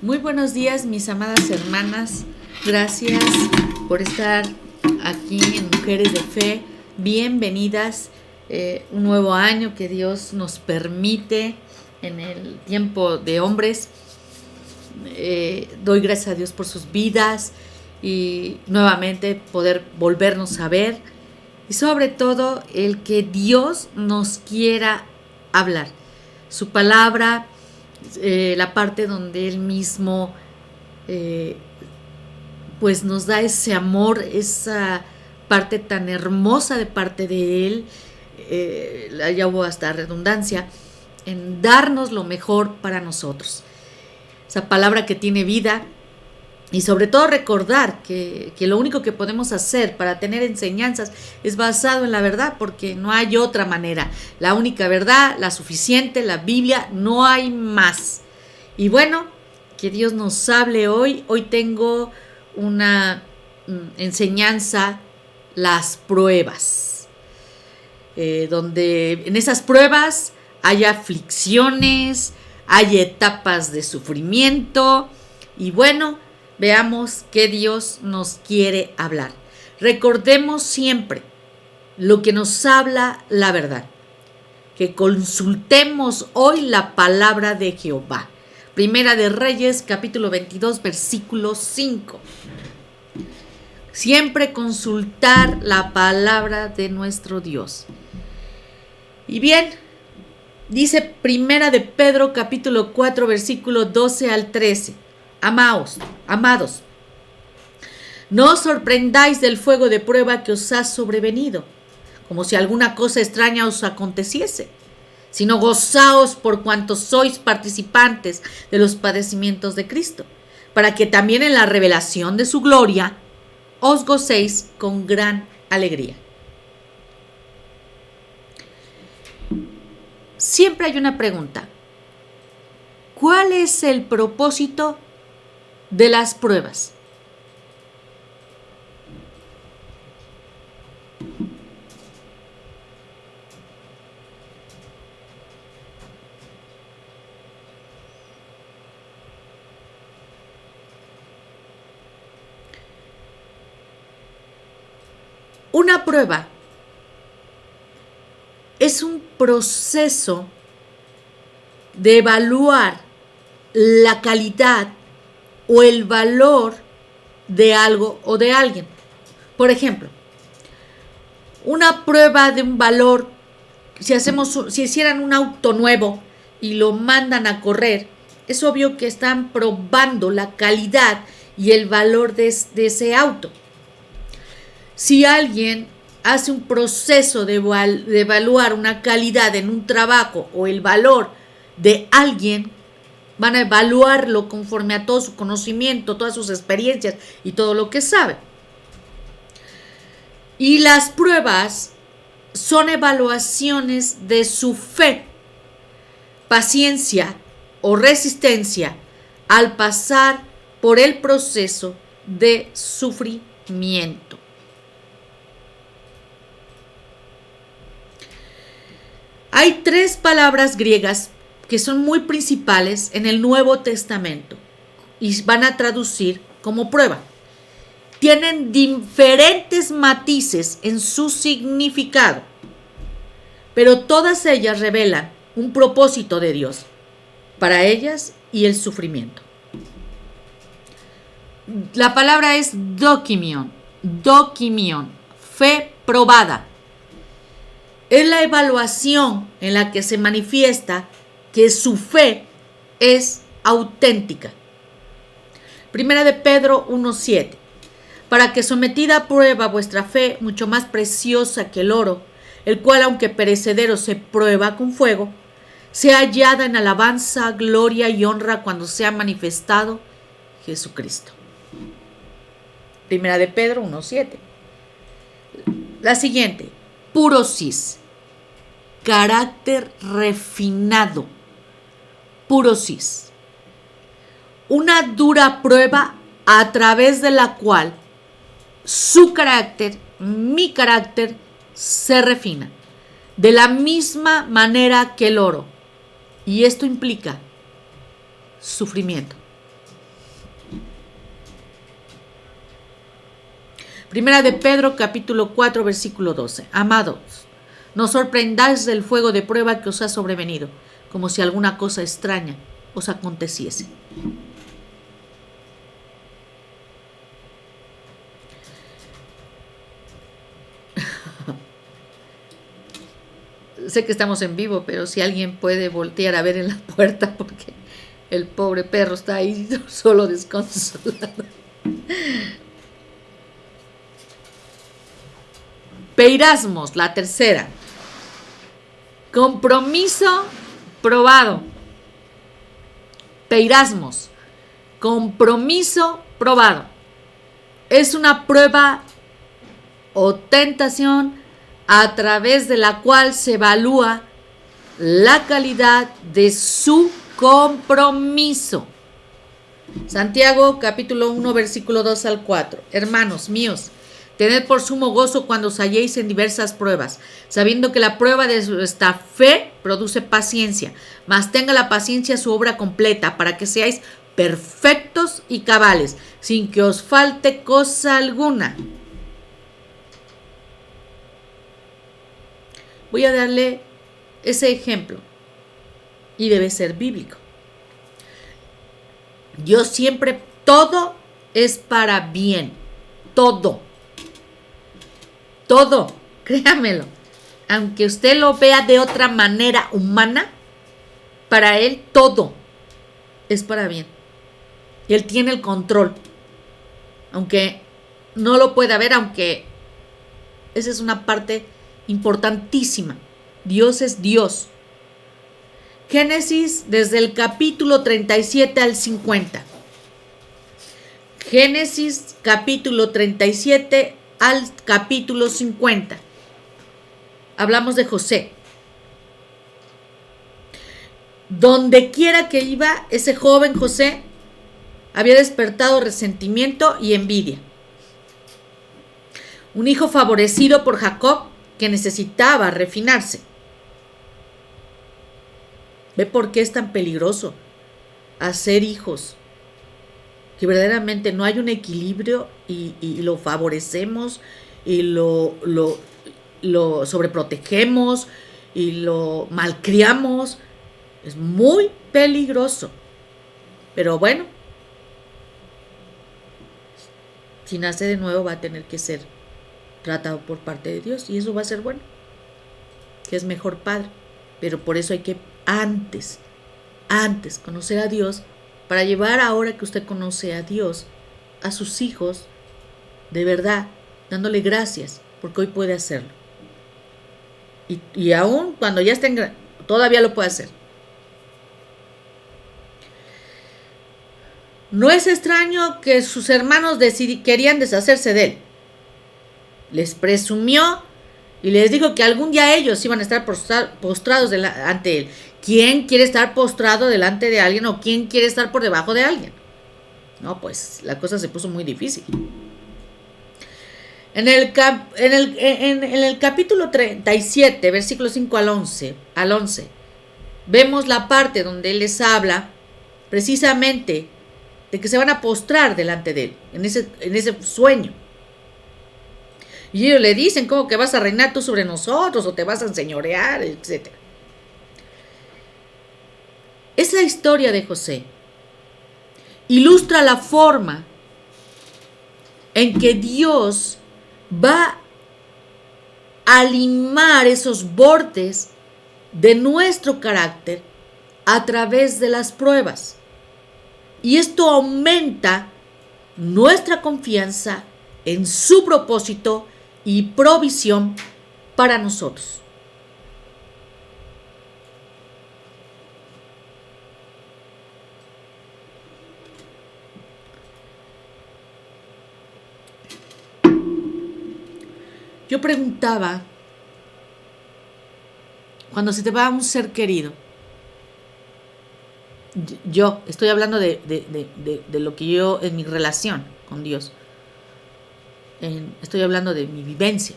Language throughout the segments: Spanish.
Muy buenos días, mis amadas hermanas. Gracias por estar aquí en Mujeres de Fe. Bienvenidas. Un nuevo año que Dios nos permite en el tiempo de hombres. Doy gracias a Dios por sus vidas y nuevamente poder volvernos a ver. Y sobre todo el que Dios nos quiera hablar. Su palabra, la parte donde Él mismo pues nos da ese amor, esa parte tan hermosa de parte de Él, ya hubo hasta redundancia, en darnos lo mejor para nosotros. Esa palabra que tiene vida. Y sobre todo recordar que lo único que podemos hacer para tener enseñanzas es basado en la verdad, porque no hay otra manera. La única verdad, la suficiente, la Biblia, no hay más. Y bueno, que Dios nos hable hoy. Hoy tengo una enseñanza, las pruebas. Donde en esas pruebas hay aflicciones, hay etapas de sufrimiento y bueno, veamos qué Dios nos quiere hablar. Recordemos siempre lo que nos habla la verdad. Que consultemos hoy la palabra de Jehová. Primera de Reyes, capítulo 22, versículo 5. Siempre consultar la palabra de nuestro Dios. Y bien, dice Primera de Pedro, capítulo 4, versículo 12 al 13. Amados, no os sorprendáis del fuego de prueba que os ha sobrevenido, como si alguna cosa extraña os aconteciese, sino gozaos por cuanto sois participantes de los padecimientos de Cristo, para que también en la revelación de su gloria os gocéis con gran alegría. Siempre hay una pregunta. ¿Cuál es el propósito de las pruebas? Una prueba es un proceso de evaluar la calidad o el valor de algo o de alguien. Por ejemplo, una prueba de un valor, si hicieran un auto nuevo y lo mandan a correr, es obvio que están probando la calidad y el valor de ese auto. Si alguien hace un proceso de evaluar una calidad en un trabajo o el valor de alguien, van a evaluarlo conforme a todo su conocimiento, todas sus experiencias y todo lo que sabe. Y las pruebas son evaluaciones de su fe, paciencia o resistencia al pasar por el proceso de sufrimiento. Hay 3 palabras griegas que son muy principales en el Nuevo Testamento y van a traducir como prueba. Tienen diferentes matices en su significado, pero todas ellas revelan un propósito de Dios para ellas y el sufrimiento. La palabra es dokimion, fe probada. Es la evaluación en la que se manifiesta que su fe es auténtica. Primera de Pedro 1:7. Para que sometida a prueba vuestra fe, mucho más preciosa que el oro, el cual aunque perecedero se prueba con fuego, sea hallada en alabanza, gloria y honra cuando sea manifestado Jesucristo. Primera de Pedro 1:7. La siguiente. Purosis, carácter refinado. Purosis, una dura prueba a través de la cual su carácter, mi carácter, se refina de la misma manera que el oro. Y esto implica sufrimiento. Primera de Pedro, capítulo 4, versículo 12. Amados, no sorprendáis del fuego de prueba que os ha sobrevenido, como si alguna cosa extraña os aconteciese. Sé que estamos en vivo, pero si alguien puede voltear a ver en la puerta, porque el pobre perro está ahí solo desconsolado. Peirasmos, la tercera. Compromiso probado. Peirasmos. Compromiso probado. Es una prueba o tentación a través de la cual se evalúa la calidad de su compromiso. Santiago capítulo 1 versículo 2 al 4. Hermanos míos, tened por sumo gozo cuando os halléis en diversas pruebas, sabiendo que la prueba de vuestra fe produce paciencia, mas tenga la paciencia su obra completa, para que seáis perfectos y cabales, sin que os falte cosa alguna. Voy a darle ese ejemplo, y debe ser bíblico. Dios siempre, todo es para bien, todo, créamelo. Aunque usted lo vea de otra manera humana, para Él todo es para bien. Y Él tiene el control. Aunque no lo pueda ver, aunque esa es una parte importantísima. Dios es Dios. Génesis desde el capítulo 37 al 50. Génesis capítulo 37 al capítulo 50. Hablamos de José. Donde quiera que iba, ese joven José había despertado resentimiento y envidia. Un hijo favorecido por Jacob que necesitaba refinarse. ¿Ve por qué es tan peligroso hacer hijos? Que verdaderamente no hay un equilibrio y lo favorecemos y lo sobreprotegemos y lo malcriamos. Es muy peligroso. Pero bueno, si nace de nuevo va a tener que ser tratado por parte de Dios y eso va a ser bueno, que es mejor padre. Pero por eso hay que antes conocer a Dios, para llevar, ahora que usted conoce a Dios, a sus hijos de verdad, dándole gracias porque hoy puede hacerlo, y aún cuando ya estén, todavía lo puede hacer. No es extraño que sus hermanos querían deshacerse de él. Les presumió y les dijo que algún día ellos iban a estar postrados ante él. ¿Quién quiere estar postrado delante de alguien, o quién quiere estar por debajo de alguien? No, pues la cosa se puso muy difícil. En el capítulo 37, versículos 5 al 11, vemos la parte donde él les habla precisamente de que se van a postrar delante de él, en ese sueño. Y ellos le dicen, ¿cómo que vas a reinar tú sobre nosotros o te vas a enseñorear, etcétera? Esa historia de José ilustra la forma en que Dios va a limar esos bordes de nuestro carácter a través de las pruebas. Y esto aumenta nuestra confianza en su propósito y provisión para nosotros. Yo preguntaba, cuando se te va un ser querido, yo estoy hablando de lo que yo, en mi relación con Dios, estoy hablando de mi vivencia,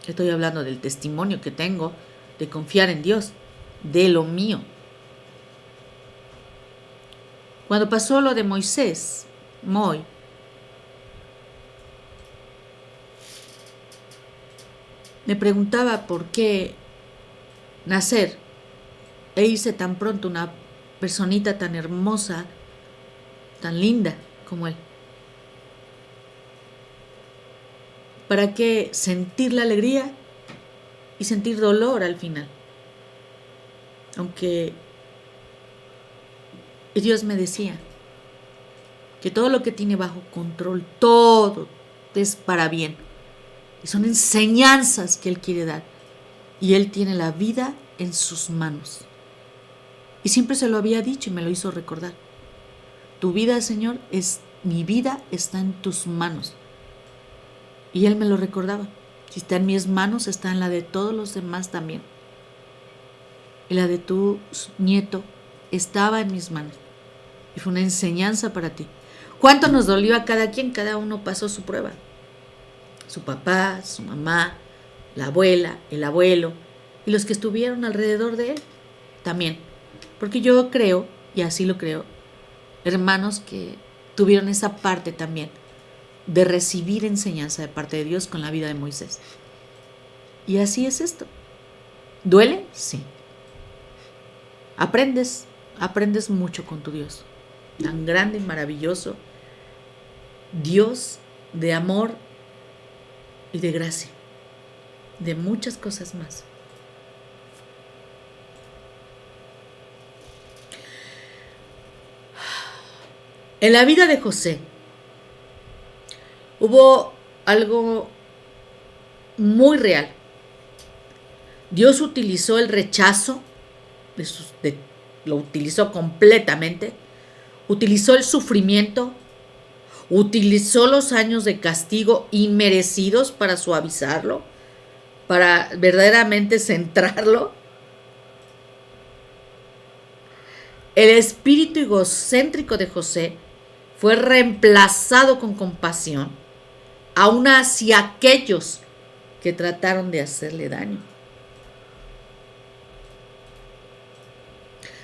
estoy hablando del testimonio que tengo de confiar en Dios, de lo mío. Cuando pasó lo de Moisés, me preguntaba por qué nacer e irse tan pronto una personita tan hermosa, tan linda como él. ¿Para qué sentir la alegría y sentir dolor al final? Aunque Dios me decía que todo lo que tiene bajo control, todo es para bien. Y son enseñanzas que Él quiere dar. Y Él tiene la vida en sus manos. Y siempre se lo había dicho y me lo hizo recordar. Tu vida, Señor, mi vida está en tus manos. Y Él me lo recordaba. Si está en mis manos, está en la de todos los demás también. Y la de tu nieto estaba en mis manos. Y fue una enseñanza para ti. ¿Cuánto nos dolió a cada quien? Cada uno pasó su prueba. Su papá, su mamá, la abuela, el abuelo y los que estuvieron alrededor de él también. Porque yo creo, y así lo creo, hermanos que tuvieron esa parte también de recibir enseñanza de parte de Dios con la vida de Moisés. Y así es esto. ¿Duele? Sí. Aprendes mucho con tu Dios, tan grande y maravilloso, Dios de amor y de gracia, de muchas cosas más. En la vida de José hubo algo muy real. Dios utilizó el rechazo, lo utilizó completamente, utilizó el sufrimiento, utilizó los años de castigo inmerecidos para suavizarlo, para verdaderamente centrarlo. El espíritu egocéntrico de José fue reemplazado con compasión, aun hacia aquellos que trataron de hacerle daño.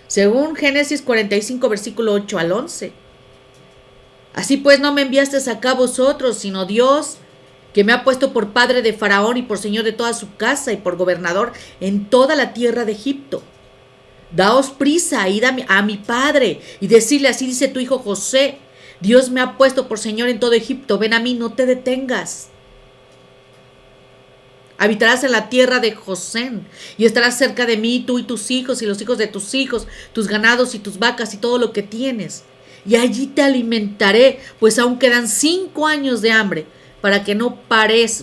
Según Génesis 45, versículo 8 al 11. Así pues no me enviasteis acá vosotros, sino Dios, que me ha puesto por padre de Faraón y por señor de toda su casa y por gobernador en toda la tierra de Egipto. Daos prisa, id a mi padre y decirle, así dice tu hijo José, Dios me ha puesto por señor en todo Egipto, ven a mí, no te detengas. Habitarás en la tierra de Gosén y estarás cerca de mí, tú y tus hijos y los hijos de tus hijos, tus ganados y tus vacas y todo lo que tienes. Y allí te alimentaré, pues aún quedan 5 años de hambre, para que no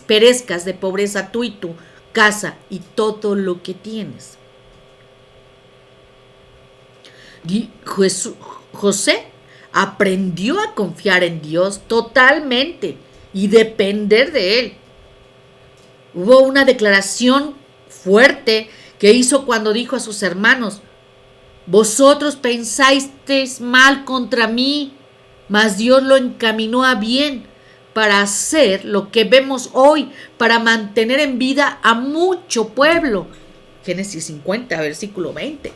perezcas de pobreza tú y tu casa y todo lo que tienes. José aprendió a confiar en Dios totalmente y depender de Él. Hubo una declaración fuerte que hizo cuando dijo a sus hermanos, vosotros pensasteis mal contra mí, mas Dios lo encaminó a bien para hacer lo que vemos hoy, para mantener en vida a mucho pueblo. Génesis 50, versículo 20.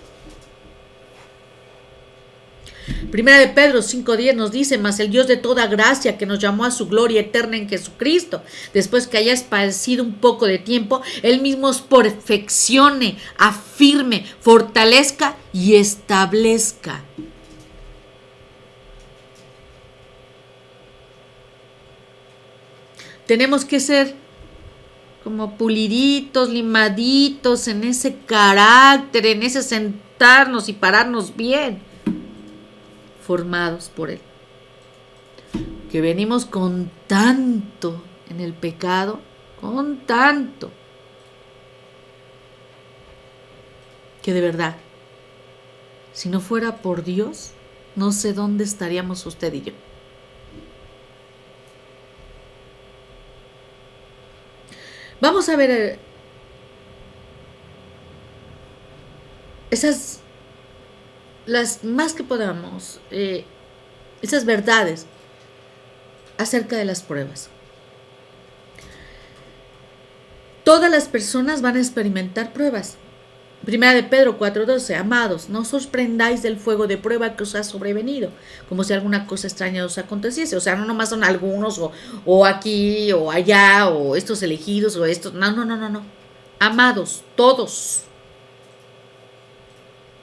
Primera de Pedro 5:10 nos dice, mas el Dios de toda gracia que nos llamó a su gloria eterna en Jesucristo, después que hayas padecido un poco de tiempo, Él mismo os perfeccione, afirme, fortalezca y establezca. Tenemos que ser como puliditos, limaditos en ese carácter, en ese sentarnos y pararnos bien, formados por Él. Que venimos con tanto en el pecado, con tanto, que de verdad, si no fuera por Dios, no sé dónde estaríamos usted y yo. Vamos a ver esas, las más que podamos, esas verdades acerca de las pruebas. Todas las personas van a experimentar pruebas. Primera de Pedro 4:12, amados, no os sorprendáis del fuego de prueba que os ha sobrevenido, como si alguna cosa extraña os aconteciese. O sea, no nomás son algunos, o aquí, o allá, o estos elegidos, o estos. No, no, no, no, no. Amados, todos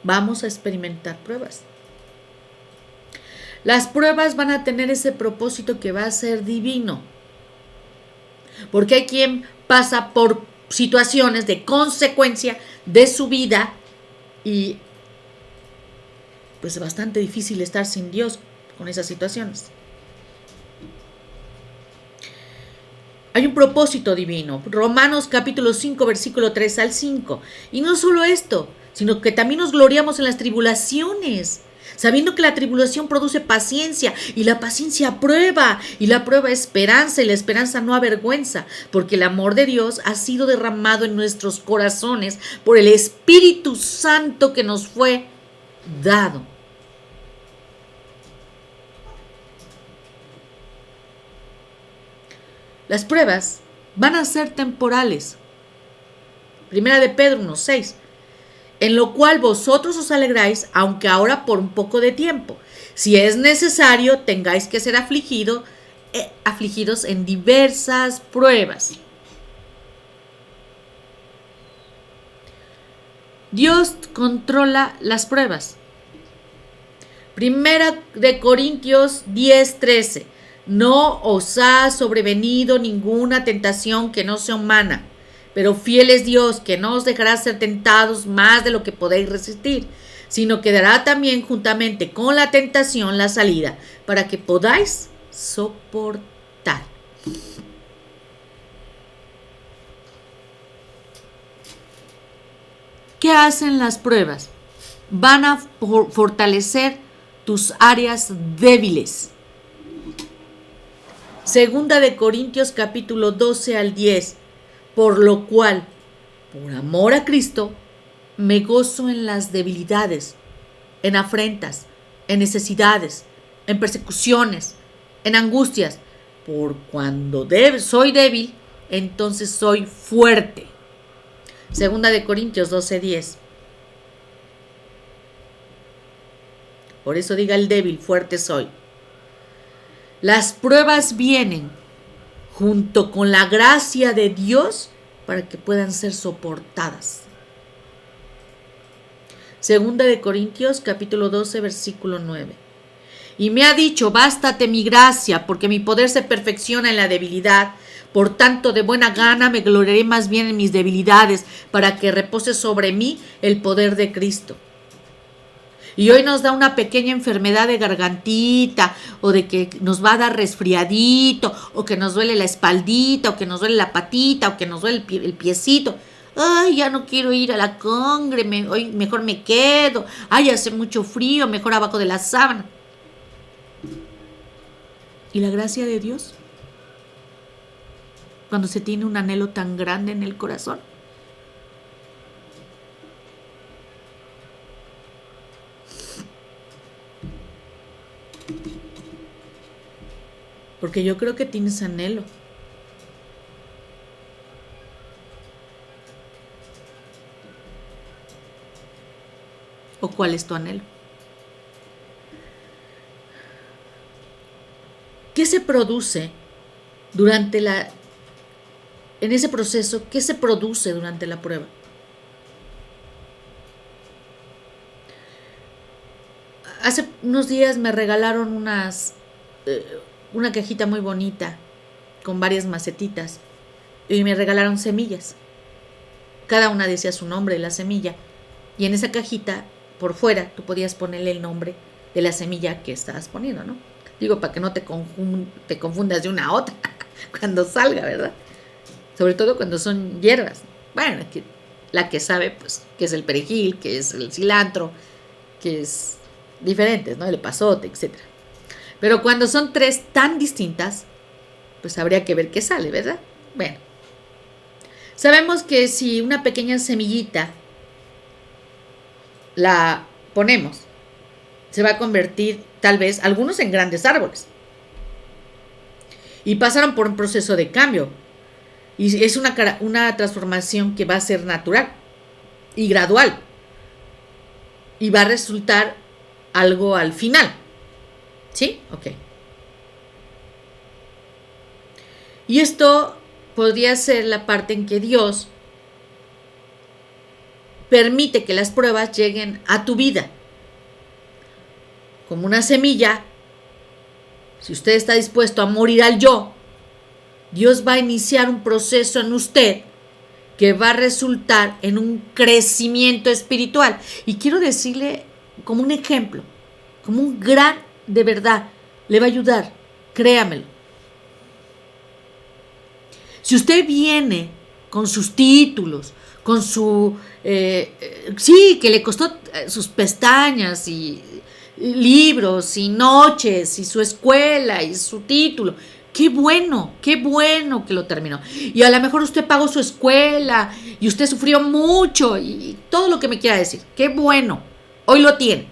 vamos a experimentar pruebas. Las pruebas van a tener ese propósito que va a ser divino. Porque hay quien pasa por situaciones de consecuencia de su vida y pues es bastante difícil estar sin Dios con esas situaciones. Hay un propósito divino. Romanos capítulo 5, versículo 3 al 5. Y no solo esto, sino que también nos gloriamos en las tribulaciones, sabiendo que la tribulación produce paciencia, y la paciencia prueba, y la prueba esperanza, y la esperanza no avergüenza, porque el amor de Dios ha sido derramado en nuestros corazones por el Espíritu Santo que nos fue dado. Las pruebas van a ser temporales. Primera de Pedro 1:6. En lo cual vosotros os alegráis, aunque ahora por un poco de tiempo. Si es necesario, tengáis que ser afligidos en diversas pruebas. Dios controla las pruebas. Primera de Corintios 10:13. No os ha sobrevenido ninguna tentación que no sea humana, pero fiel es Dios, que no os dejará ser tentados más de lo que podéis resistir, sino que dará también juntamente con la tentación la salida, para que podáis soportar. ¿Qué hacen las pruebas? Van a fortalecer tus áreas débiles. Segunda de Corintios capítulo 12 al 10. Por lo cual, por amor a Cristo, me gozo en las debilidades, en afrentas, en necesidades, en persecuciones, en angustias. Por cuando soy débil, entonces soy fuerte. Segunda de Corintios 12:10. Por eso diga el débil, fuerte soy. Las pruebas vienen junto con la gracia de Dios para que puedan ser soportadas. Segunda de Corintios capítulo 12 versículo 9. Y me ha dicho, bástate mi gracia, porque mi poder se perfecciona en la debilidad. Por tanto, de buena gana me gloriaré más bien en mis debilidades, para que repose sobre mí el poder de Cristo. Y hoy nos da una pequeña enfermedad de gargantita, o de que nos va a dar resfriadito, o que nos duele la espaldita, o que nos duele la patita, o que nos duele el piecito. Ay, ya no quiero ir a la congre, hoy mejor me quedo. Ay, hace mucho frío, mejor abajo de la sábana. ¿Y la gracia de Dios? Cuando se tiene un anhelo tan grande en el corazón. Porque yo creo que tienes anhelo. ¿O cuál es tu anhelo? ¿Qué se produce en ese proceso? ¿Qué se produce durante la prueba? Hace unos días me regalaron una cajita muy bonita con varias macetitas y me regalaron semillas. Cada una decía su nombre de la semilla, y en esa cajita por fuera tú podías ponerle el nombre de la semilla que estabas poniendo, ¿no? Digo, para que no te confundas de una a otra cuando salga, ¿verdad? Sobre todo cuando son hierbas. Bueno, la que sabe, pues, que es el perejil, que es el cilantro, que es diferentes, ¿no? El epazote, etc. Pero cuando son tres tan distintas, pues habría que ver qué sale, ¿verdad? Bueno, sabemos que si una pequeña semillita la ponemos, se va a convertir tal vez algunos en grandes árboles. Y pasaron por un proceso de cambio. Y es una transformación que va a ser natural. y gradual. Y va a resultar algo al final. ¿Sí? Ok. Y esto podría ser la parte en que Dios permite que las pruebas lleguen a tu vida. Como una semilla, si usted está dispuesto a morir al yo, Dios va a iniciar un proceso en usted que va a resultar en un crecimiento espiritual. Y quiero decirle como un ejemplo, como un gran, de verdad, le va a ayudar, créamelo. Si usted viene con sus títulos, con su, sí, que le costó sus pestañas y libros y noches y su escuela y su título, qué bueno que lo terminó. Y a lo mejor usted pagó su escuela y usted sufrió mucho y todo lo que me quiera decir, qué bueno, hoy lo tiene.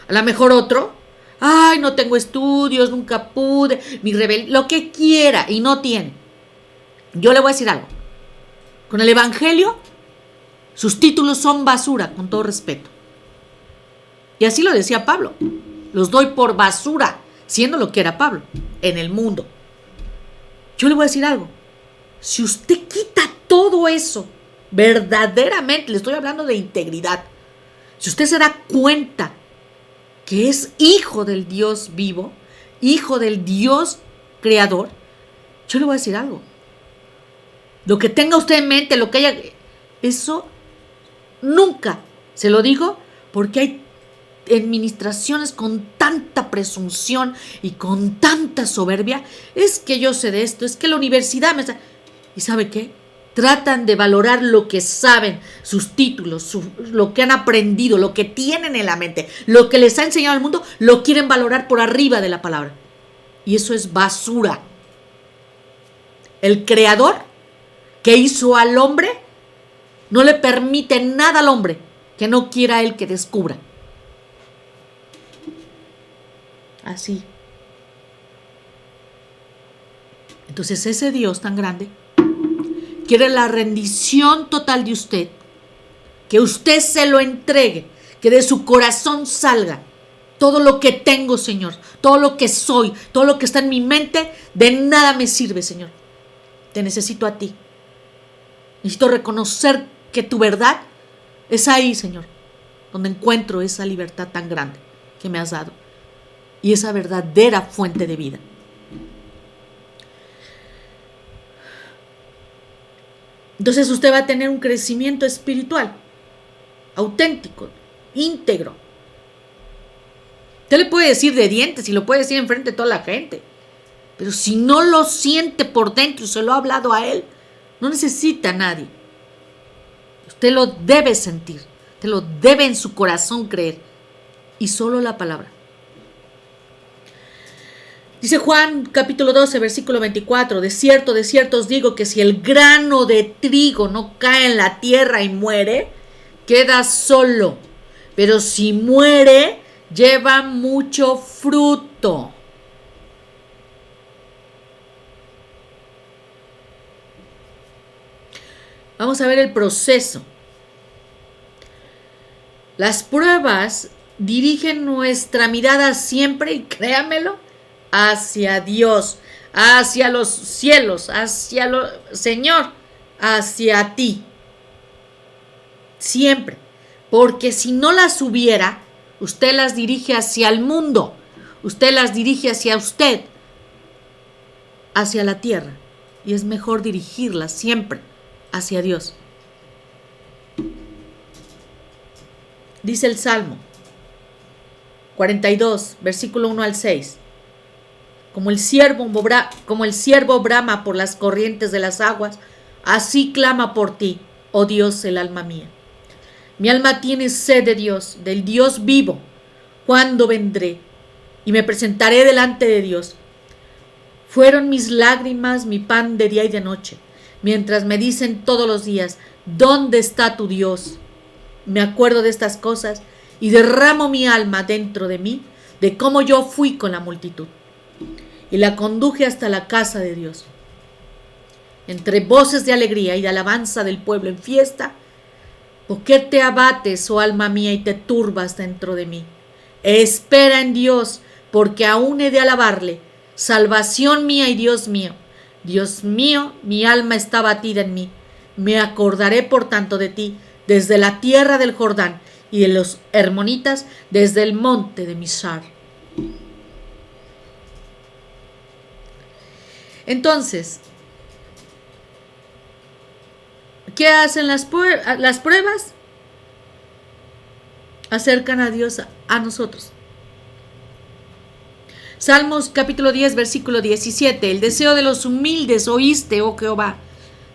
A lo mejor otro, ay, no tengo estudios, nunca pude, mi rebelión, lo que quiera y no tiene. Yo le voy a decir algo. Con el Evangelio, sus títulos son basura, con todo respeto. Y así lo decía Pablo. Los doy por basura, siendo lo que era Pablo, en el mundo. Yo le voy a decir algo. Si usted quita todo eso, verdaderamente, le estoy hablando de integridad, si usted se da cuenta que es hijo del Dios vivo, hijo del Dios creador, yo le voy a decir algo. Lo que tenga usted en mente, lo que haya, eso nunca, se lo digo, porque hay administraciones con tanta presunción y con tanta soberbia. Es que yo sé de esto, es que la universidad me está... ¿Y sabe qué? Tratan de valorar lo que saben, sus títulos, lo que han aprendido, lo que tienen en la mente, lo que les ha enseñado el mundo, lo quieren valorar por arriba de la palabra. Y eso es basura. El creador que hizo al hombre no le permite nada al hombre que no quiera él que descubra. Así. Entonces ese Dios tan grande quiere la rendición total de usted, que usted se lo entregue, que de su corazón salga todo lo que tengo, Señor, todo lo que soy, todo lo que está en mi mente, de nada me sirve, Señor. Te necesito a ti. Necesito reconocer que tu verdad es ahí, Señor, donde encuentro esa libertad tan grande que me has dado y esa verdadera fuente de vida. Entonces usted va a tener un crecimiento espiritual auténtico, íntegro. Usted le puede decir de dientes y lo puede decir enfrente de toda la gente, pero si no lo siente por dentro y se lo ha hablado a él, no necesita a nadie. Usted lo debe sentir, usted lo debe en su corazón creer, y solo la palabra. Dice Juan capítulo 12, versículo 24, de cierto os digo que si el grano de trigo no cae en la tierra y muere, queda solo, pero si muere, lleva mucho fruto. Vamos a ver el proceso. Las pruebas dirigen nuestra mirada siempre, y créamelo, hacia Dios, hacia los cielos, hacia Señor, hacia ti. Siempre. Porque si no las hubiera, usted las dirige hacia el mundo, usted las dirige hacia usted, hacia la tierra. Y es mejor dirigirlas siempre hacia Dios. Dice el Salmo 42, versículo 1 al 6. Como el siervo brama por las corrientes de las aguas, así clama por ti, oh Dios, el alma mía. Mi alma tiene sed de Dios, del Dios vivo. ¿Cuándo vendré? Y me presentaré delante de Dios. Fueron mis lágrimas mi pan de día y de noche, mientras me dicen todos los días, ¿dónde está tu Dios? Me acuerdo de estas cosas y derramo mi alma dentro de mí, de cómo yo fui con la multitud y la conduje hasta la casa de Dios. Entre voces de alegría y de alabanza del pueblo en fiesta, ¿Por qué te abates, oh alma mía, y te turbas dentro de mí? Espera en Dios, porque aún he de alabarle, salvación mía y Dios mío. Dios mío, mi alma está batida en mí. Me acordaré por tanto de ti, desde la tierra del Jordán y de los hermonitas, desde el monte de Misar. Entonces, ¿qué hacen las pruebas? Acercan a Dios a nosotros. Salmos capítulo 10, versículo 17. El deseo de los humildes oíste, oh Jehová.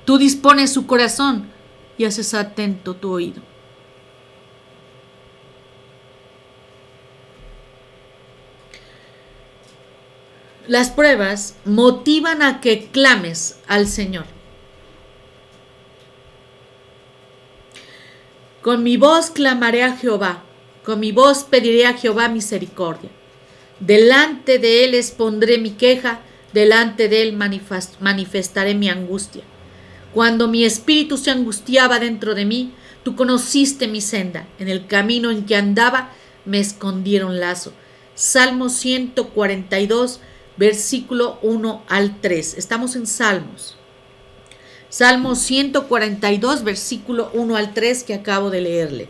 Tú dispones su corazón y haces atento tu oído. Las pruebas motivan a que clames al Señor. Con mi voz clamaré a Jehová, con mi voz pediré a Jehová misericordia. Delante de él expondré mi queja, delante de él manifestaré mi angustia. Cuando mi espíritu se angustiaba dentro de mí, tú conociste mi senda. En el camino en que andaba me escondieron lazo. Salmo 142, versículo 1 al 3. Estamos en Salmos. Salmo 142, versículo 1 al 3 que acabo de leerle.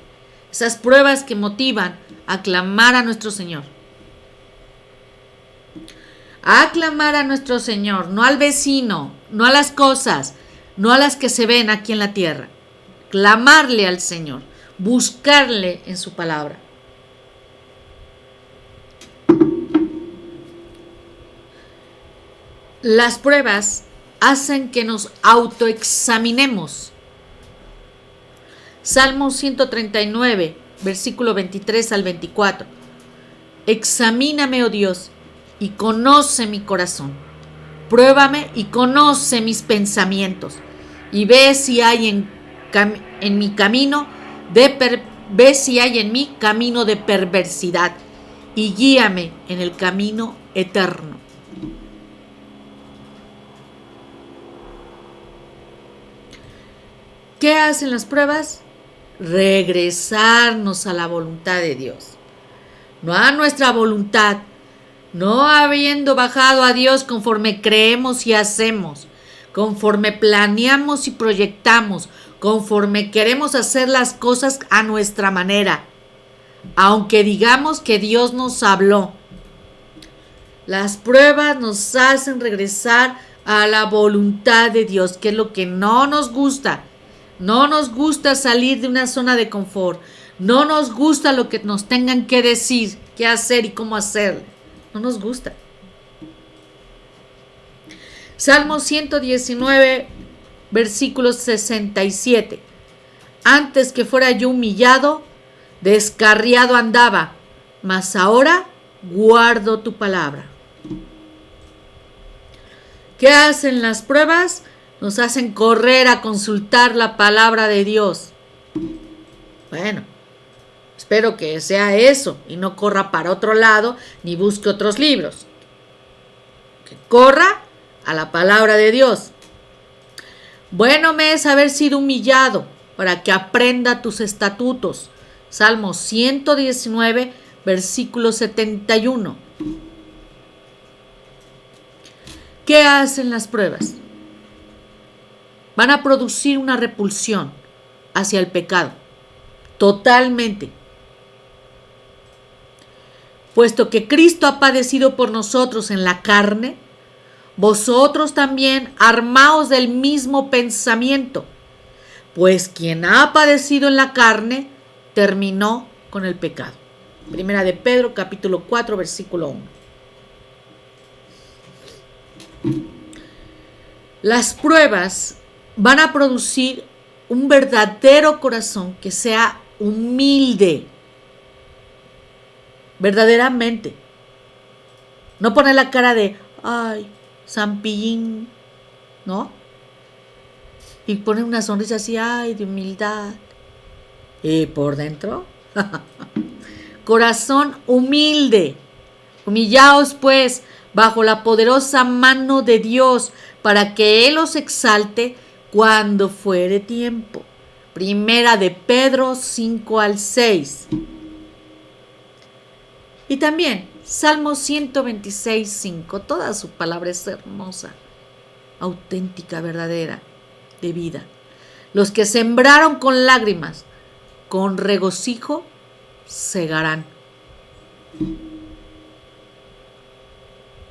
Esas pruebas que motivan a clamar a nuestro Señor. A clamar a nuestro Señor, no al vecino, no a las cosas, no a las que se ven aquí en la tierra. Clamarle al Señor, buscarle en su palabra. Las pruebas hacen que nos autoexaminemos. Salmo 139, versículo 23 al 24. Examíname, oh Dios, y conoce mi corazón. Pruébame y conoce mis pensamientos. Y ve si hay en mi camino ve si hay en mí camino de perversidad. Y guíame en el camino eterno. ¿Qué hacen las pruebas? Regresarnos a la voluntad de Dios. No a nuestra voluntad, no habiendo bajado a Dios conforme creemos y hacemos, conforme planeamos y proyectamos, conforme queremos hacer las cosas a nuestra manera, aunque digamos que Dios nos habló. Las pruebas nos hacen regresar a la voluntad de Dios, que es lo que no nos gusta. No nos gusta salir de una zona de confort. No nos gusta lo que nos tengan que decir, qué hacer y cómo hacerlo. No nos gusta. Salmo 119, versículo 67. Antes que fuera yo humillado, descarriado andaba, mas ahora guardo tu palabra. ¿Qué hacen las pruebas? Nos hacen correr a consultar la palabra de Dios. Bueno, espero que sea eso y no corra para otro lado ni busque otros libros. Que corra a la palabra de Dios. Bueno me es haber sido humillado para que aprenda tus estatutos. Salmo 119, versículo 71. ¿Qué hacen las pruebas? Van a producir una repulsión hacia el pecado, totalmente. Puesto que Cristo ha padecido por nosotros en la carne, vosotros también armaos del mismo pensamiento, pues quien ha padecido en la carne terminó con el pecado. Primera de Pedro, capítulo 4, versículo 1. Las pruebas van a producir un verdadero corazón que sea humilde, verdaderamente. No poner la cara de, ay, San Pillín, ¿no? Y poner una sonrisa así, ay, de humildad. Y por dentro, corazón humilde. Humillaos pues bajo la poderosa mano de Dios, para que Él os exalte cuando fuere tiempo, Primera de Pedro 5 al 6. Y también Salmo 126, 5. Toda su palabra es hermosa, auténtica, verdadera, de vida. Los que sembraron con lágrimas, con regocijo segarán.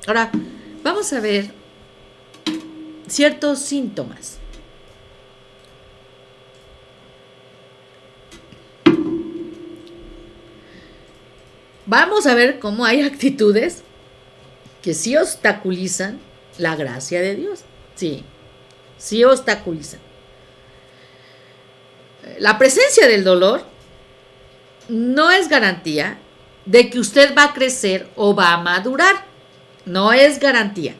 Ahora, vamos a ver ciertos síntomas. Vamos a ver cómo hay actitudes que sí obstaculizan la gracia de Dios. Sí obstaculizan. La presencia del dolor no es garantía de que usted va a crecer o va a madurar. No es garantía.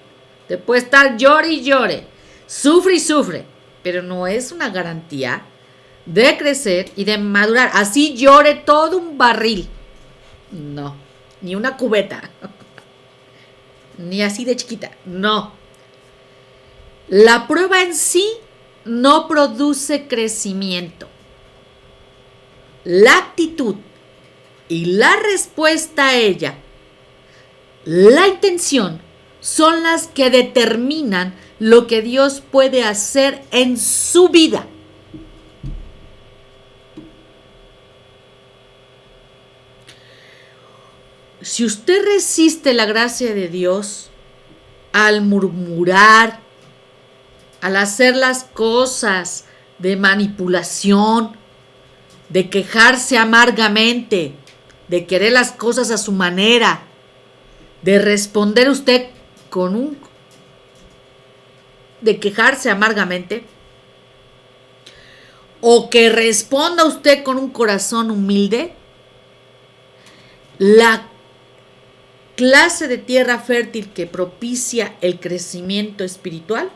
Te puede estar llore y llore, sufre y sufre, pero no es una garantía de crecer y de madurar. Así llore todo un barril. No, ni una cubeta. Ni así de chiquita. No. La prueba en sí no produce crecimiento. La actitud y la respuesta a ella, la intención, son las que determinan lo que Dios puede hacer en su vida. Si usted resiste la gracia de Dios al murmurar, al hacer las cosas de manipulación, de quejarse amargamente, de querer las cosas a su manera, de responder usted de quejarse amargamente, o que responda usted con un corazón humilde, la clase de tierra fértil que propicia el crecimiento espiritual.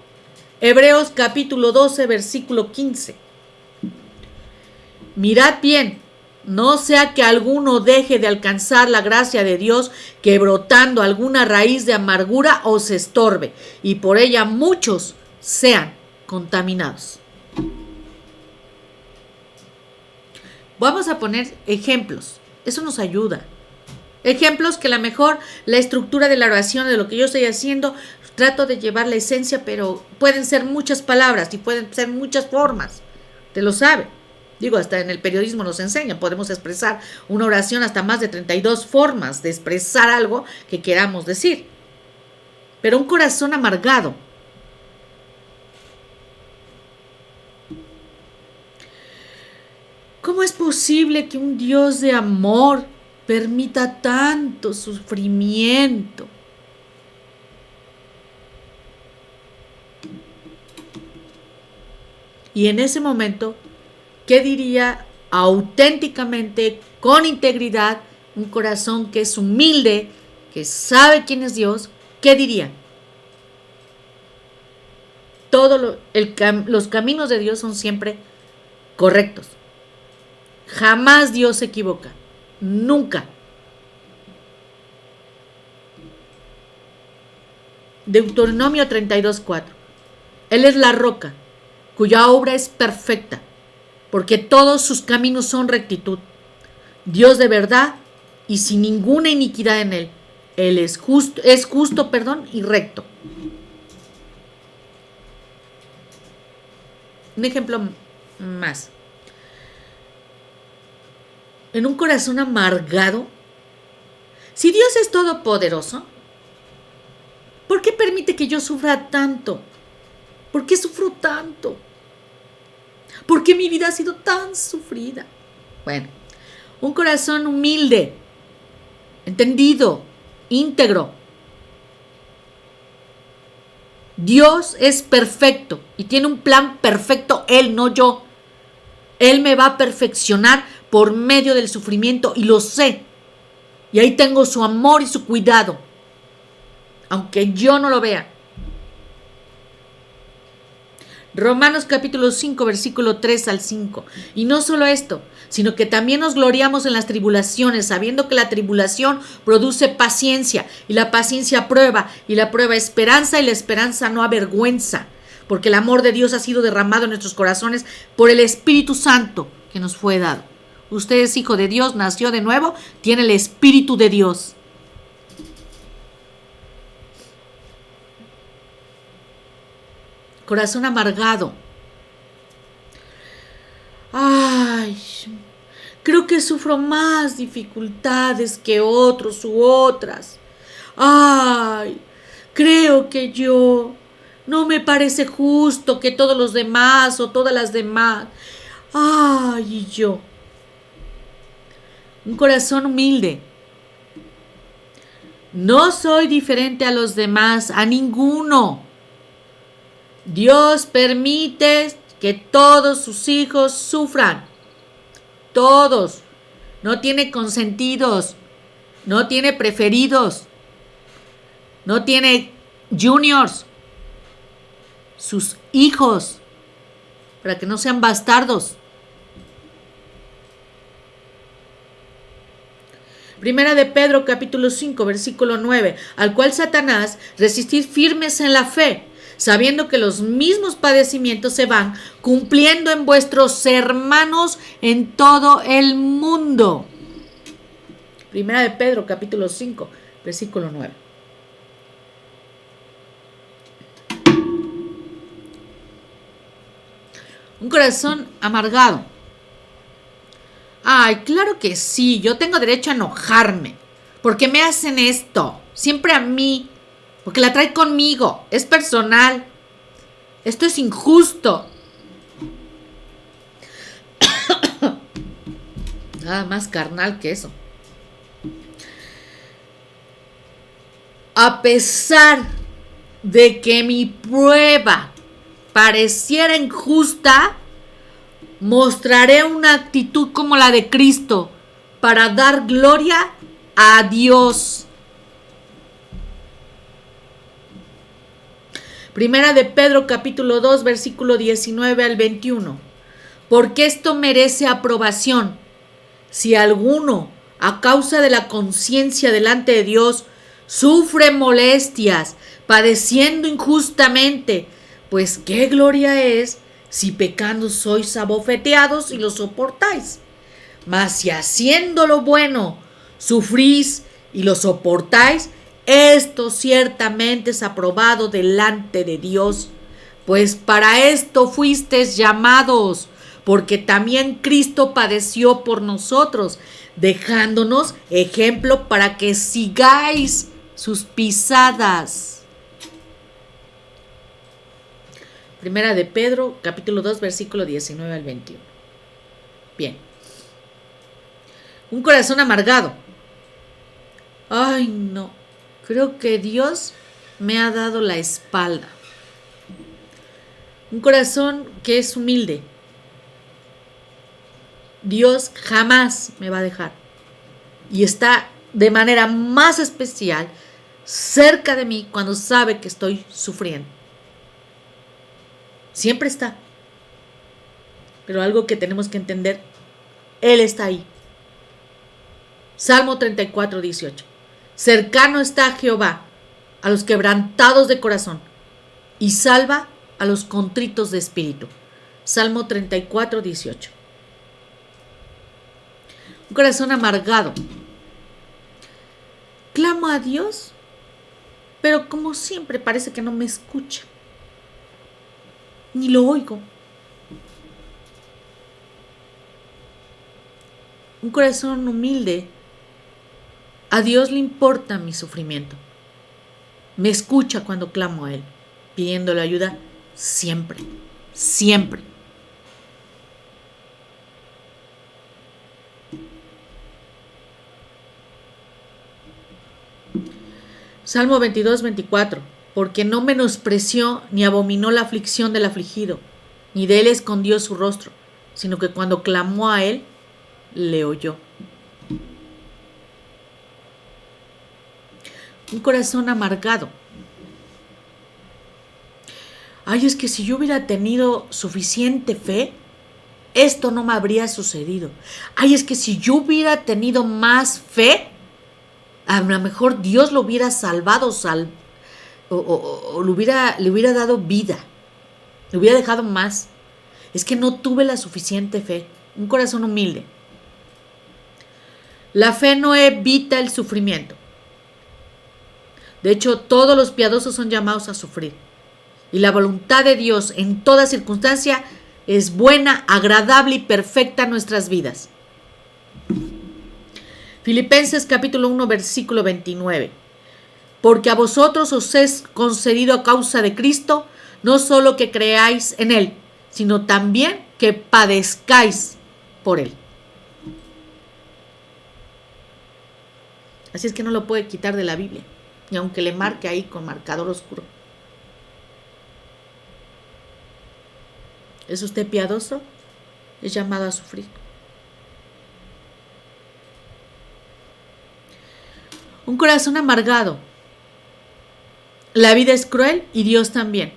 Hebreos capítulo 12, versículo 15. Mirad bien, no sea que alguno deje de alcanzar la gracia de Dios, que brotando alguna raíz de amargura os estorbe, y por ella muchos sean contaminados. Vamos a poner ejemplos, eso nos ayuda. Ejemplos que a lo mejor la estructura de la oración, de lo que yo estoy haciendo, trato de llevar la esencia, pero pueden ser muchas palabras y pueden ser muchas formas. Te lo sabe. Digo, hasta en el periodismo nos enseñan, podemos expresar una oración hasta más de 32 formas de expresar algo que queramos decir. Pero un corazón amargado, ¿cómo es posible que un Dios de amor permita tanto sufrimiento? Y en ese momento, ¿qué diría auténticamente, con integridad, un corazón que es humilde, que sabe quién es Dios? ¿Qué diría? Los caminos de Dios son siempre correctos. Jamás Dios se equivoca. Nunca. Deuteronomio 32:4. Él es la roca, cuya obra es perfecta, porque todos sus caminos son rectitud. Dios de verdad y sin ninguna iniquidad en él. Él es justo, y recto. Un ejemplo más. En un corazón amargado, si Dios es todopoderoso, ¿por qué permite que yo sufra tanto? ¿Por qué sufro tanto? ¿Por qué mi vida ha sido tan sufrida? Bueno, un corazón humilde, entendido, íntegro. Dios es perfecto y tiene un plan perfecto, Él, no yo. Él me va a perfeccionar por medio del sufrimiento y lo sé. Y ahí tengo su amor y su cuidado, aunque yo no lo vea. Romanos capítulo 5, versículo 3 al 5. Y no solo esto, sino que también nos gloriamos en las tribulaciones, sabiendo que la tribulación produce paciencia, y la paciencia prueba, y la prueba esperanza, y la esperanza no avergüenza, porque el amor de Dios ha sido derramado en nuestros corazones por el Espíritu Santo que nos fue dado. Usted es hijo de Dios, nació de nuevo, tiene el Espíritu de Dios. Corazón amargado. Ay, creo que sufro más dificultades que otros u otras. Ay, creo que yo no me parece justo que todos los demás o todas las demás. Ay, y yo. Un corazón humilde. No soy diferente a los demás, a ninguno. Dios permite que todos sus hijos sufran. Todos. No tiene consentidos. No tiene preferidos. No tiene juniors. Sus hijos. Para que no sean bastardos. Primera de Pedro capítulo 5 versículo 9. Al cual Satanás resistid firmes en la fe, sabiendo que los mismos padecimientos se van cumpliendo en vuestros hermanos en todo el mundo. Primera de Pedro, capítulo 5, versículo 9. Un corazón amargado. Ay, claro que sí, yo tengo derecho a enojarme. ¿Por qué me hacen esto? Siempre a mí. Porque la trae conmigo. Es personal. Esto es injusto. Nada más carnal que eso. A pesar de que mi prueba pareciera injusta, mostraré una actitud como la de Cristo para dar gloria a Dios. Primera de Pedro capítulo 2 versículo 19 al 21. Porque esto merece aprobación. Si alguno, a causa de la conciencia delante de Dios, sufre molestias, padeciendo injustamente, pues qué gloria es si pecando sois abofeteados y lo soportáis. Mas si haciendo lo bueno sufrís y lo soportáis, esto ciertamente es aprobado delante de Dios, pues para esto fuisteis llamados, porque también Cristo padeció por nosotros, dejándonos ejemplo para que sigáis sus pisadas. Primera de Pedro, capítulo 2, versículo 19 al 21. Bien. Un corazón amargado. Ay, no. Creo que Dios me ha dado la espalda. Un corazón que es humilde. Dios jamás me va a dejar. Y está de manera más especial cerca de mí cuando sabe que estoy sufriendo. Siempre está. Pero algo que tenemos que entender, Él está ahí. Salmo 34, 18. Cercano está Jehová a los quebrantados de corazón y salva a los contritos de espíritu. Salmo 34, 18. Un corazón amargado. Clamo a Dios, pero como siempre parece que no me escucha. Ni lo oigo. Un corazón humilde. A Dios le importa mi sufrimiento. Me escucha cuando clamo a Él, pidiéndole ayuda siempre, siempre. Salmo 22, 24. Porque no menospreció ni abominó la aflicción del afligido, ni de él escondió su rostro, sino que cuando clamó a Él, le oyó. Un corazón amargado. Ay, es que si yo hubiera tenido suficiente fe, esto no me habría sucedido. Ay, es que si yo hubiera tenido más fe, a lo mejor Dios lo hubiera salvado, o le hubiera dado vida. Hubiera dejado más. Es que no tuve la suficiente fe. Un corazón humilde. La fe no evita el sufrimiento. De hecho, todos los piadosos son llamados a sufrir. Y la voluntad de Dios en toda circunstancia es buena, agradable y perfecta en nuestras vidas. Filipenses capítulo 1, versículo 29. Porque a vosotros os es concedido a causa de Cristo, no solo que creáis en Él, sino también que padezcáis por Él. Así es que no lo puede quitar de la Biblia, y aunque le marque ahí con marcador oscuro. ¿Es usted piadoso? Es llamado a sufrir. Un corazón amargado. La vida es cruel y Dios también.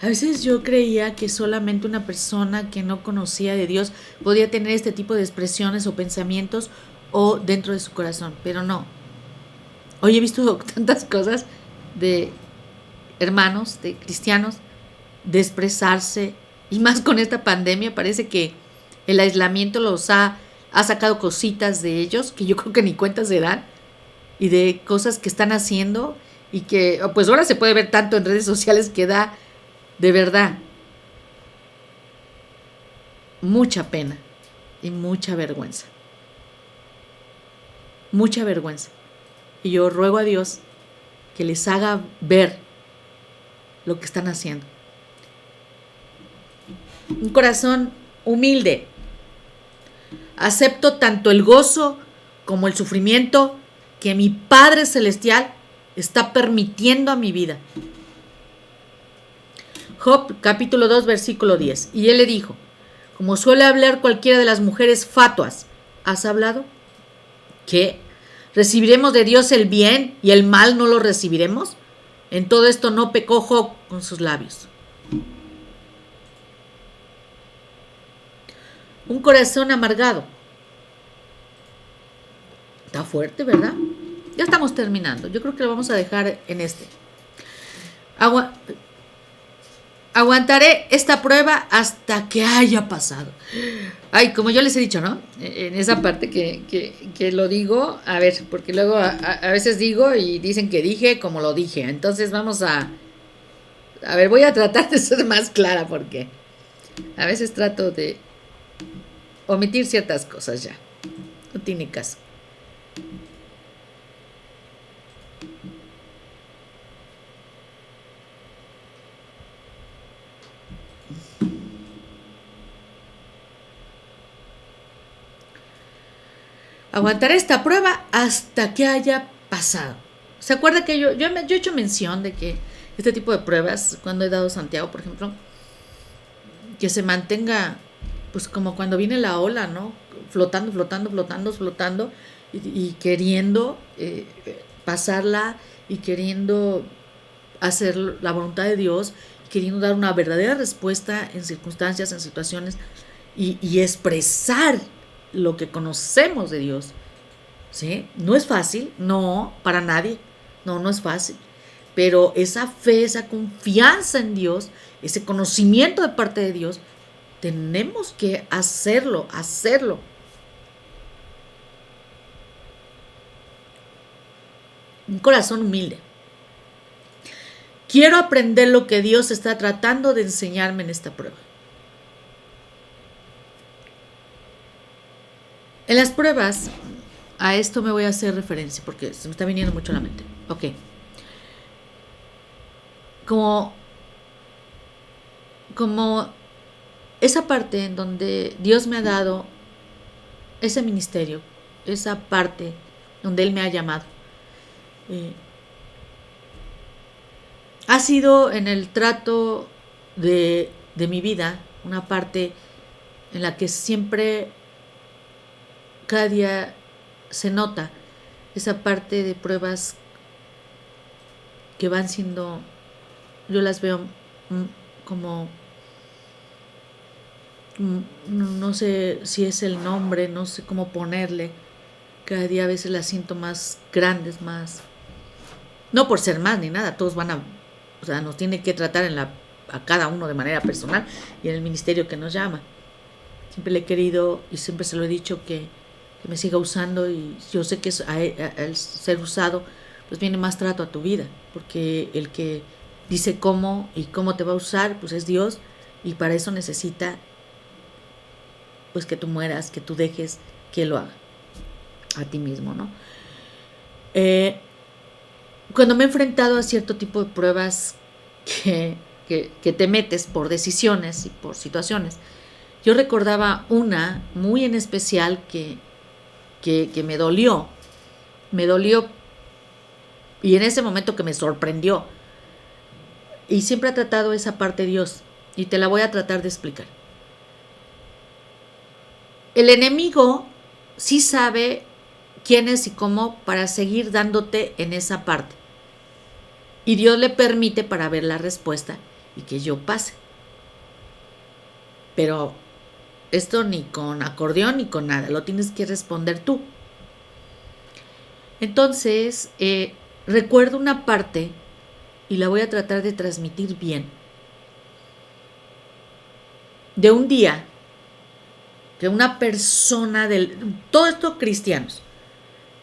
A veces yo creía que solamente una persona que no conocía de Dios podía tener este tipo de expresiones o pensamientos o dentro de su corazón, pero no. Hoy he visto tantas cosas de hermanos, de cristianos, de expresarse, y más con esta pandemia, parece que el aislamiento los ha sacado cositas de ellos, que yo creo que ni cuenta se dan, y de cosas que están haciendo, y que pues ahora se puede ver tanto en redes sociales que da de verdad mucha pena y mucha vergüenza. Mucha vergüenza. Y yo ruego a Dios que les haga ver lo que están haciendo. Un corazón humilde. Acepto tanto el gozo como el sufrimiento que mi Padre Celestial está permitiendo a mi vida. Job capítulo 2 versículo 10. Y él le dijo, como suele hablar cualquiera de las mujeres fatuas, ¿has hablado? ¿Qué? ¿Recibiremos de Dios el bien y el mal no lo recibiremos? En todo esto no pecó Job con sus labios. Un corazón amargado. Está fuerte, ¿verdad? Ya estamos terminando. Yo creo que lo vamos a dejar en este. Aguantaré esta prueba hasta que haya pasado. Ay, como yo les he dicho, ¿no? En esa parte que lo digo, a ver, porque luego a veces digo y dicen que dije como lo dije. Entonces vamos a ver, voy a tratar de ser más clara porque a veces trato de omitir ciertas cosas ya. No tiene caso. Aguantaré esta prueba hasta que haya pasado. ¿Se acuerda que yo he hecho mención de que este tipo de pruebas, cuando he dado Santiago, por ejemplo, que se mantenga, pues como cuando viene la ola, ¿no? Flotando, flotando, flotando, flotando y queriendo pasarla y queriendo hacer la voluntad de Dios, queriendo dar una verdadera respuesta en circunstancias, en situaciones y expresar lo que conocemos de Dios. ¿Sí? No es fácil, no, para nadie, no es fácil, pero esa fe, esa confianza en Dios, ese conocimiento de parte de Dios, tenemos que hacerlo. Un corazón humilde. Quiero aprender lo que Dios está tratando de enseñarme en esta prueba. En las pruebas, a esto me voy a hacer referencia porque se me está viniendo mucho a la mente. Ok. Como esa parte en donde Dios me ha dado ese ministerio, esa parte donde Él me ha llamado, ha sido en el trato de mi vida una parte en la que siempre, cada día se nota esa parte de pruebas que van siendo, yo las veo como, no sé si es el nombre, no sé cómo ponerle, Cada día a veces las siento más grandes, más... No por ser más ni nada, todos van a... O sea, nos tienen que tratar a cada uno de manera personal y en el ministerio que nos llama. Siempre le he querido y siempre se lo he dicho que me siga usando, y yo sé que al ser usado pues viene más trato a tu vida, porque el que dice cómo y cómo te va a usar pues es Dios, y para eso necesita pues que tú mueras, que tú dejes que Él lo haga a ti mismo, ¿no? Cuando me he enfrentado a cierto tipo de pruebas que te metes por decisiones y por situaciones, yo recordaba una muy en especial que me dolió, y en ese momento que me sorprendió, y siempre ha tratado esa parte de Dios, y te la voy a tratar de explicar. El enemigo sí sabe quién es y cómo para seguir dándote en esa parte, y Dios le permite para ver la respuesta y que yo pase. Pero esto ni con acordeón ni con nada, lo tienes que responder tú. Entonces, recuerdo una parte y la voy a tratar de transmitir bien. De un día que una persona todo esto cristianos,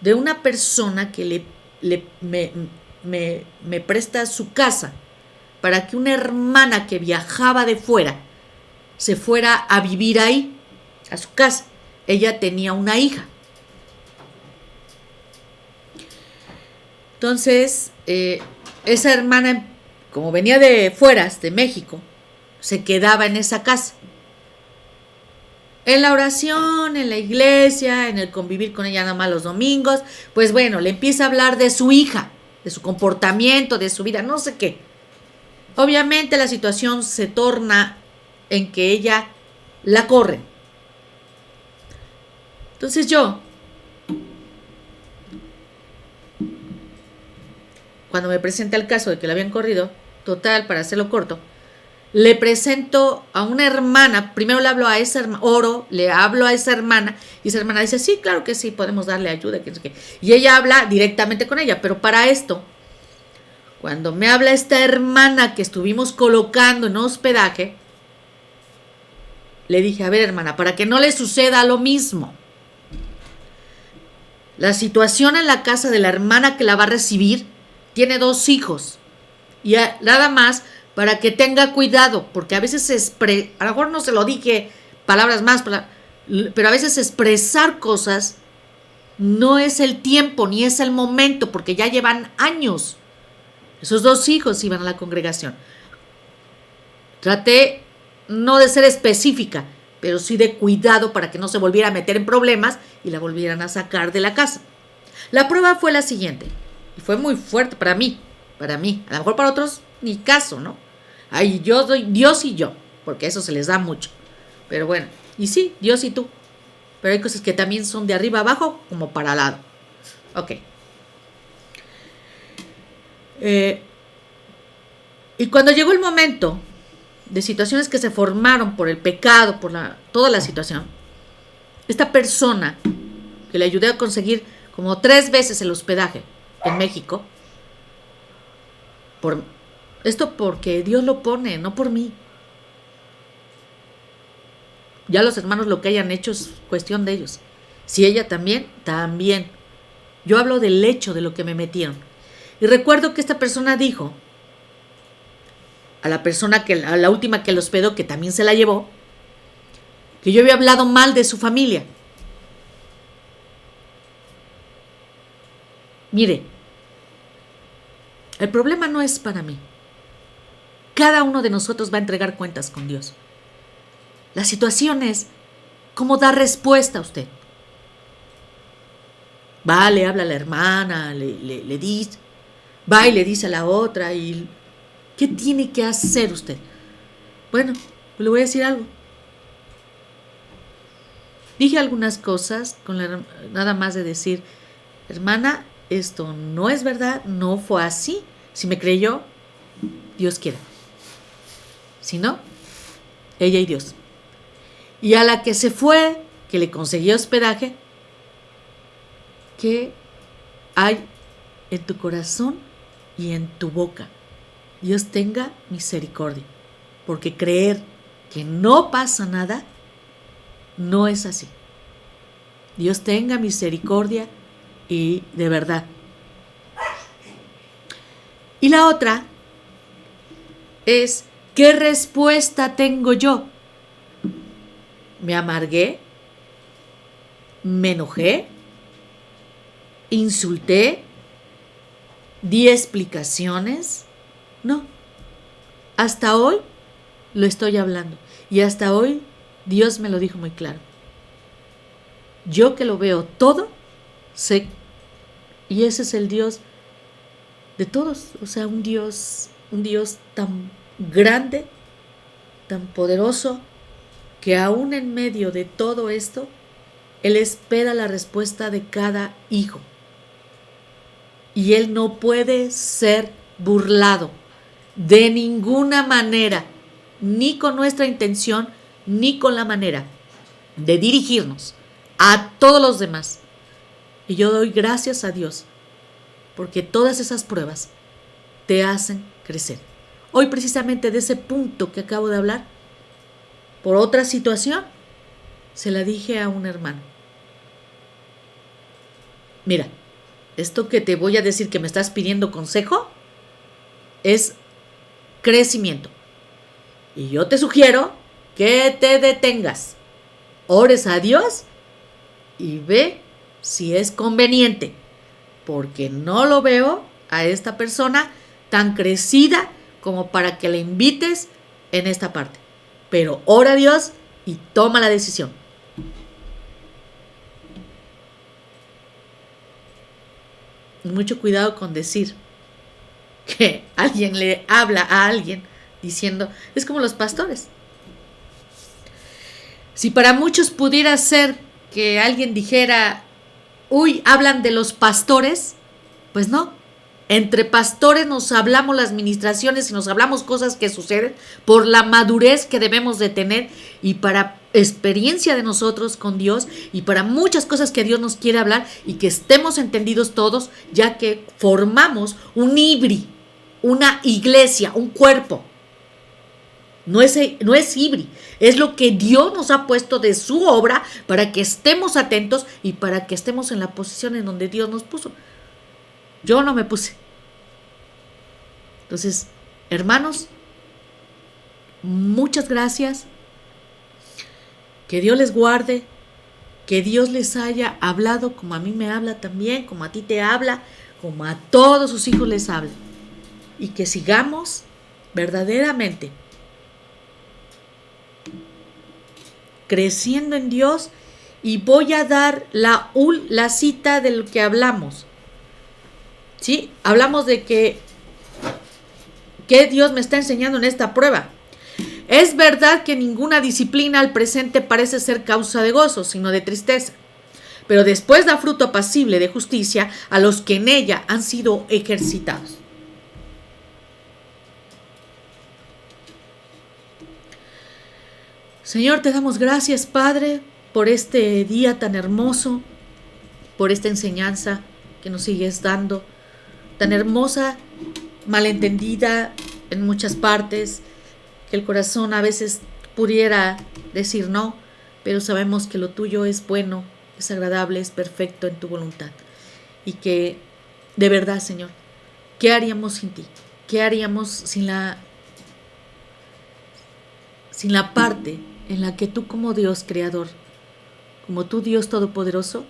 de una persona que me presta su casa para que una hermana que viajaba de fuera se fuera a vivir ahí, a su casa. Ella tenía una hija. Entonces, esa hermana, como venía de fuera, de México, se quedaba en esa casa. En la oración, en la iglesia, en el convivir con ella nada más los domingos, pues bueno, le empieza a hablar de su hija, de su comportamiento, de su vida, no sé qué. Obviamente la situación se torna en que ella la corre. Entonces yo, cuando me presenta el caso de que la habían corrido, total, para hacerlo corto, le presento a una hermana, primero le hablo a esa hermana, le hablo a esa hermana, y esa hermana dice, sí, claro que sí, podemos darle ayuda, y ella habla directamente con ella, pero para esto, cuando me habla esta hermana que estuvimos colocando en hospedaje, le dije, a ver hermana, para que no le suceda lo mismo, la situación en la casa de la hermana que la va a recibir, tiene 2 hijos, y nada más para que tenga cuidado, porque a veces a lo mejor no se lo dije palabras más, pero a veces expresar cosas no es el tiempo ni es el momento, porque ya llevan años. Esos 2 hijos iban a la congregación. Traté no de ser específica, pero sí de cuidado para que no se volviera a meter en problemas y la volvieran a sacar de la casa. La prueba fue la siguiente, y fue muy fuerte para mí, a lo mejor para otros ni caso, ¿no? Ay, yo doy Dios y yo, porque eso se les da mucho. Pero bueno, y sí, Dios y tú. Pero hay cosas que también son de arriba abajo como para al lado. Ok. Y cuando llegó el momento de situaciones que se formaron por el pecado, por toda la situación, esta persona que le ayudé a conseguir como 3 veces el hospedaje en México, esto porque Dios lo pone, no por mí. Ya los hermanos lo que hayan hecho es cuestión de ellos. Si ella también, también. Yo hablo del hecho de lo que me metieron. Y recuerdo que esta persona dijo a la persona a la última que lo hospedó, que también se la llevó, que yo había hablado mal de su familia. Mire, el problema no es para mí. Cada uno de nosotros va a entregar cuentas con Dios. La situación es cómo dar respuesta a usted. Va, le habla a la hermana, le dice, va y le dice a la otra, y ¿qué tiene que hacer usted? Bueno, le voy a decir algo. Dije algunas cosas nada más de decir, hermana, esto no es verdad, no fue así. Si me creyó, Dios quiera. Si no, ella y Dios. Y a la que se fue, que le conseguí hospedaje, que hay en tu corazón y en tu boca. Dios tenga misericordia, porque creer que no pasa nada no es así. Dios tenga misericordia y de verdad. Y la otra es, ¿qué respuesta tengo yo? ¿Me amargué? ¿Me enojé? ¿Insulté? ¿Di explicaciones? No. Hasta hoy lo estoy hablando. Y hasta hoy Dios me lo dijo muy claro. Yo que lo veo todo, sé. Y ese es el Dios de todos. O sea, un Dios tan grande, tan poderoso, que aún en medio de todo esto, Él espera la respuesta de cada hijo. Y Él no puede ser burlado de ninguna manera, ni con nuestra intención, ni con la manera de dirigirnos a todos los demás. Y yo doy gracias a Dios, porque todas esas pruebas te hacen crecer. Hoy precisamente de ese punto que acabo de hablar, por otra situación, se la dije a un hermano. Mira, esto que te voy a decir que me estás pidiendo consejo es crecimiento. Y yo te sugiero que te detengas, ores a Dios y ve si es conveniente, porque no lo veo a esta persona tan crecida como para que la invites en esta parte. Pero ora a Dios y toma la decisión. Mucho cuidado con decir que alguien le habla a alguien diciendo, es como los pastores. Si para muchos pudiera ser que alguien dijera, uy, hablan de los pastores, pues no. Entre pastores nos hablamos las ministraciones y nos hablamos cosas que suceden por la madurez que debemos de tener y para experiencia de nosotros con Dios y para muchas cosas que Dios nos quiere hablar y que estemos entendidos todos, ya que formamos un híbrido, una iglesia, un cuerpo. No es híbrido, es lo que Dios nos ha puesto de su obra para que estemos atentos y para que estemos en la posición en donde Dios nos puso. Yo no me puse. Entonces, hermanos, muchas gracias. Que Dios les guarde, que Dios les haya hablado como a mí me habla también, como a ti te habla, como a todos sus hijos les habla. Y que sigamos verdaderamente creciendo en Dios. Y voy a dar la cita de lo que hablamos. ¿Sí? Hablamos de que Dios me está enseñando en esta prueba. Es verdad que ninguna disciplina al presente parece ser causa de gozo, sino de tristeza. Pero después da fruto apacible de justicia a los que en ella han sido ejercitados. Señor, te damos gracias, Padre, por este día tan hermoso, por esta enseñanza que nos sigues dando, tan hermosa, malentendida en muchas partes, que el corazón a veces pudiera decir no, pero sabemos que lo tuyo es bueno, es agradable, es perfecto en tu voluntad. Y que, de verdad, Señor, ¿qué haríamos sin ti? ¿Qué haríamos sin la parte en la que tú como Dios creador, como tú Dios todopoderoso,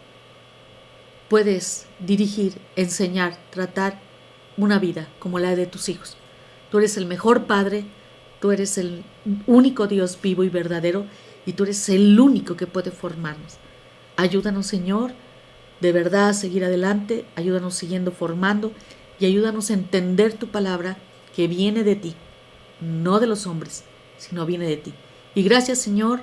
puedes dirigir, enseñar, tratar una vida como la de tus hijos? Tú eres el mejor Padre, tú eres el único Dios vivo y verdadero y tú eres el único que puede formarnos. Ayúdanos, Señor, de verdad a seguir adelante, ayúdanos siguiendo formando y ayúdanos a entender tu palabra que viene de ti, no de los hombres, sino viene de ti. Y gracias, Señor,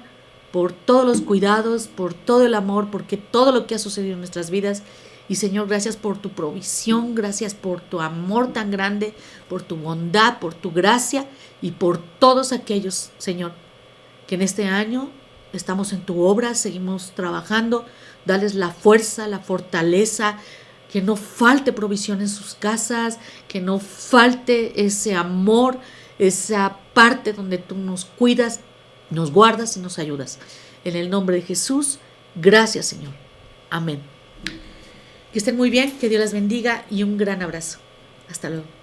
por todos los cuidados, por todo el amor, porque todo lo que ha sucedido en nuestras vidas. Y Señor, gracias por tu provisión, gracias por tu amor tan grande, por tu bondad, por tu gracia y por todos aquellos, Señor, que en este año estamos en tu obra, seguimos trabajando, dales la fuerza, la fortaleza, que no falte provisión en sus casas, que no falte ese amor, esa parte donde tú nos cuidas, nos guardas y nos ayudas. En el nombre de Jesús, gracias Señor. Amén. Que estén muy bien, que Dios las bendiga y un gran abrazo. Hasta luego.